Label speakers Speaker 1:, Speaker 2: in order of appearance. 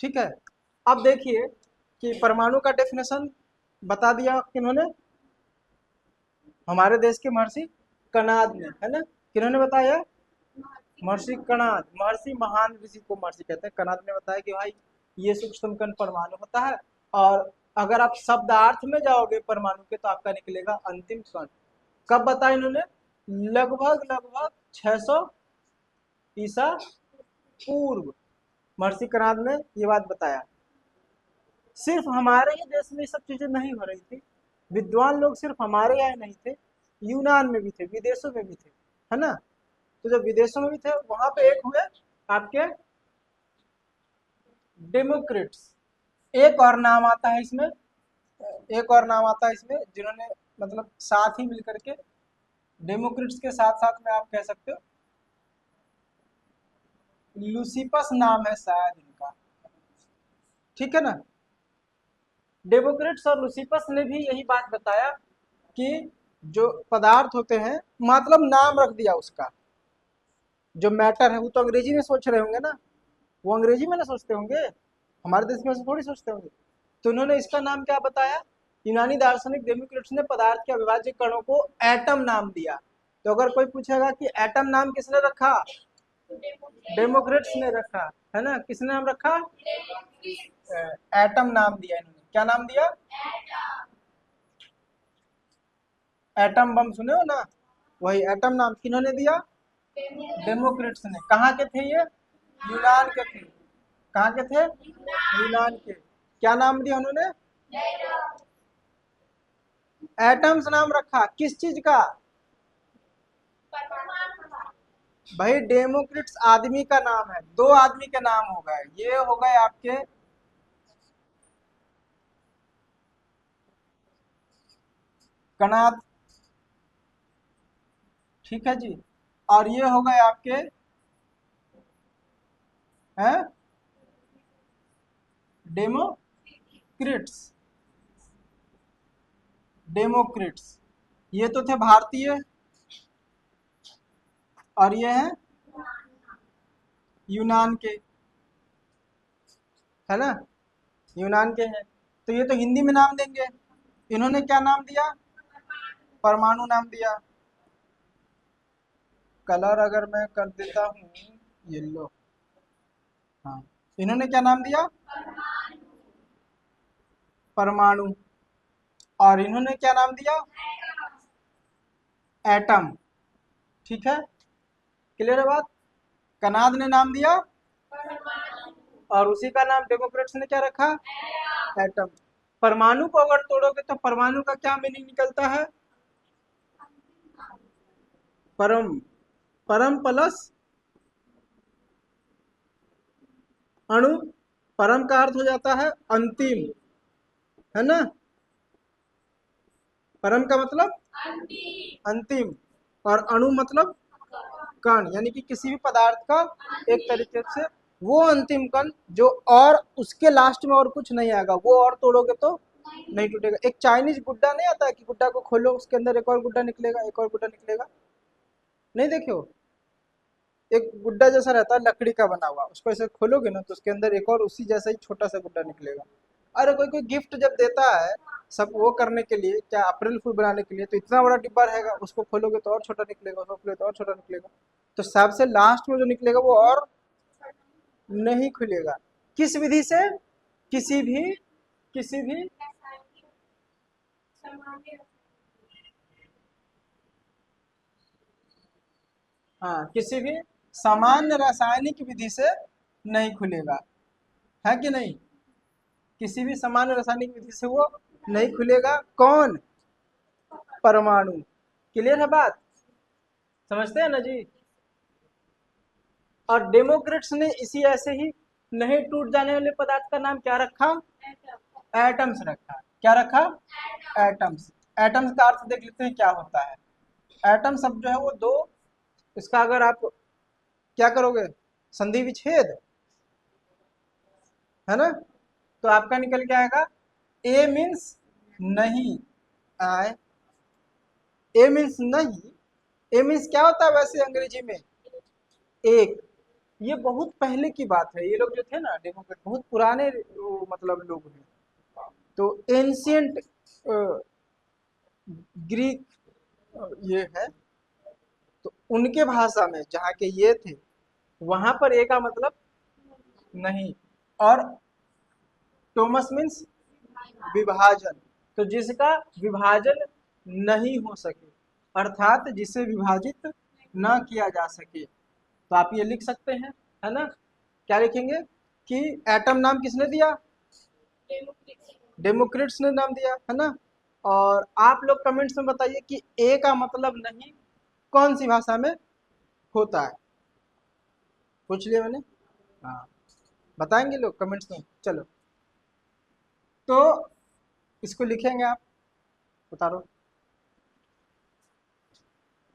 Speaker 1: ठीक है। अब देखिए कि परमाणु का डेफिनेशन बता दिया किन्होंने, हमारे देश के महर्षि कणाद ने, है ना। किन्होंने बताया? महर्षि कणाद, महर्षि महान ऋषि को महर्षि कहते हैं। कणाद ने बताया कि भाई ये सूक्ष्म कण परमाणु होता है, और अगर आप शब्दार्थ में जाओगे परमाणु के तो आपका निकलेगा अंतिम कण। कब बताया इन्होंने? लगभग लगभग 600 ईसा पूर्व महर्षि कणाद ने ये बात बताया। सिर्फ हमारे ही देश में ये सब चीजें नहीं हो रही थी, विद्वान लोग सिर्फ हमारे यहाँ नहीं थे, यूनान में भी थे, विदेशों में भी थे, है ना। तो जब विदेशों में भी थे वहां पे एक हुए आपके डेमोक्रेट्स। एक और नाम आता है इसमें, एक और नाम आता है इसमें जिन्होंने मतलब साथ ही मिलकर के, डेमोक्रेट्स के साथ साथ में आप कह सकते हो लूसिपस नाम है शायद इनका, ठीक है ना। डेमोक्रेट्स और लूसिपस ने भी यही बात बताया कि जो पदार्थ होते हैं, मतलब नाम रख दिया उसका, जो मैटर है, वो तो अंग्रेजी में सोच रहे होंगे ना, वो अंग्रेजी में ना सोचते होंगे, हमारे देश में ऐसे थोड़ी सोचते होंगे। तो उन्होंने इसका नाम क्या बताया? यूनानी दार्शनिक डेमोक्रेट्स ने पदार्थ के अविभाज्य कणों को एटम नाम दिया। तो अगर कोई पूछेगा कि एटम नाम किसने रखा? डेमोक्रेट्स ने रखा, है ना। किसने नाम रखा? एटम नाम दिया इन्होंने। क्या नाम दिया? एटम बम सुने हो ना, वही एटम नाम किन्होंने दिया? डेमोक्रेट्स ने। कहाँ के थे ये? यूनान के थे। कहाँ के थे? यूनान के। क्या नाम दिया उन्होंने? एटम्स नाम रखा। किस चीज का? भाई डेमोक्रेट्स आदमी का नाम है, दो आदमी के नाम हो गए, ये हो गए आपके कणाद, ठीक है जी, और ये हो गए आपके हैं डेमोक्रेट्स। डेमोक्रेट्स ये तो थे भारतीय, और ये हैं यूनान के, है ना, यूनान के हैं। तो ये तो हिंदी में नाम देंगे, इन्होंने क्या नाम दिया? परमाणु नाम दिया। कलर अगर मैं कर देता हूँ येलो, हाँ, इन्होंने क्या नाम दिया? परमाणु। और इन्होंने क्या नाम दिया? एटम। ठीक है, क्लियर है बात। कनाद ने नाम दिया, और उसी का नाम डेमोक्रेट्स ने क्या रखा? एटम। परमाणु को अगर तोड़ोगे तो परमाणु का क्या मीनिंग निकलता है? परम। परम प्लस अणु। परम का अर्थ हो जाता है अंतिम, है ना। परम का मतलब अंतिम, और अणु मतलब कण, यानी कि किसी भी पदार्थ का एक तरीके से वो अंतिम कण जो, और उसके लास्ट में और कुछ नहीं आएगा, वो और तोड़ोगे तो नहीं टूटेगा। एक चाइनीज गुड्डा नहीं आता है कि गुड्डा को खोलो उसके अंदर एक और गुड्डा निकलेगा, एक और गुड्डा निकलेगा, नहीं देखे हो? एक गुड्डा जैसा रहता है लकड़ी का बना हुआ, उसको ऐसे खोलोगे ना तो उसके अंदर एक और उसी जैसा ही छोटा सा गुड्डा निकलेगा। अरे कोई कोई गिफ्ट जब देता है सब वो करने के लिए, क्या अप्रैल फूल बनाने के लिए, तो इतना बड़ा डिब्बा रहेगा, उसको खोलोगे तो और छोटा निकलेगा, उसको खोलोगे तो और छोटा निकलेगा। तो सबसे लास्ट में जो निकलेगा वो और नहीं खुलेगा। किस विधि से? किसी भी, किसी भी, हाँ, किसी भी सामान्य रासायनिक विधि से नहीं खुलेगा, है कि नहीं। किसी भी सामान्य रासायनिक विधि से वो नहीं खुलेगा। कौन? परमाणु। क्लियर है बात, समझते हैं ना जी। और डेमोक्रेट्स ने इसी ऐसे ही नहीं टूट जाने वाले पदार्थ का नाम क्या रखा? एटम्स रखा। क्या रखा? एटम्स। एटम्स का अर्थ देख लेते हैं क्या होता है। एटम शब्द जो है वो दो, इसका अगर आप क्या करोगे, संधि विच्छेद, है ना, तो आपका निकल के आएगा ए मीन्स नहीं, आए, ए मीन्स नहीं। ए मीन्स क्या होता है वैसे अंग्रेजी में? एक। ये बहुत पहले की बात है, ये लोग जो थे ना डेमोक्रेट बहुत पुराने मतलब लोग हैं। तो एंशियंट ग्रीक ये है, तो उनके भाषा में जहाँ के ये थे वहां पर ए का मतलब नहीं। और टोमस मीन्स विभाजन, तो जिसका विभाजन नहीं हो सके, अर्थात जिसे विभाजित न किया जा सके, तो आप ये लिख सकते हैं, है ना। क्या लिखेंगे कि एटम नाम किसने दिया, डेमोक्रिट्स ने नाम दिया, है ना। और आप लोग कमेंट्स में बताइए कि ए का मतलब नहीं कौन सी भाषा में होता है, पूछ लिया मैंने। हाँ, बताएंगे लोग कमेंट्स में, चलो। तो इसको लिखेंगे आप, उतारो।